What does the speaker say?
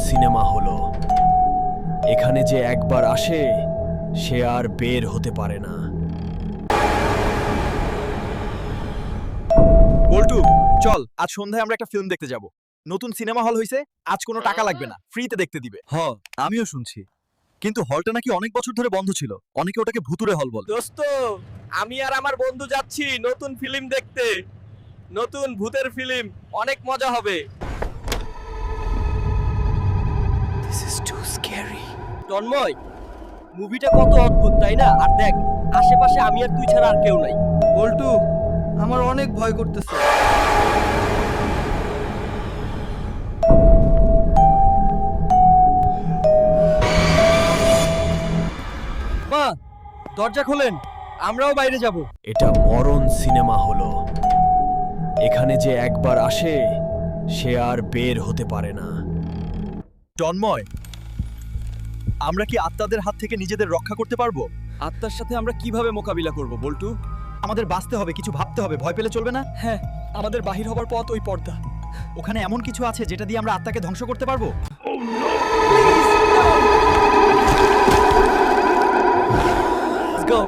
Cinema হলো। এখানে যে একবার আসে সে আর বের হতে পারে না। বল্টু, চল আজ সন্ধ্যায় আমরা একটা ফিল্ম দেখতে যাব। নতুন সিনেমা হল হইছে, আজ কোনো টাকা লাগবে না, ফ্রিতে দেখতে দিবে। আমিও শুনছি, কিন্তু হলটা নাকি অনেক বছর ধরে বন্ধ ছিল। অনেকে ওটাকে ভুতুরে হল বলে। দোস্ত, আমি আর আমার বন্ধু যাচ্ছি নতুন ফিল্ম দেখতে। নতুন ভূতের ফিল্ম, অনেক মজা হবে। তন্ময়, মুভিটা কত অদ্ভুত তাই না? আর দেখ, আশেপাশে আমি আর তুই ছাড়া আর কেউ নাই। বল্টু, আমার অনেক ভয় করতেছে। মা, দরজা খোলেন, আমরাও বাইরে যাব। এটা মরণ সিনেমা হলো। এখানে যে একবার আসে সে আর বের হতে পারে না। তন্ময়, আমরা কি আত্মাদের হাত থেকে নিজেদের রক্ষা করতে পারবো? আত্মার সাথে আমরা কিভাবে মোকাবিলা করব বল্টু? আমাদের বাঁচতে হবে, কিছু ভাবতে হবে, ভয় পেলে চলবে না। হ্যাঁ, আমাদের বাহির হবার পথ ওই পর্দা। ওখানে এমন কিছু আছে যেটা দিয়ে আমরা আত্মাকে ধ্বংস করতে পারবো। Let's go.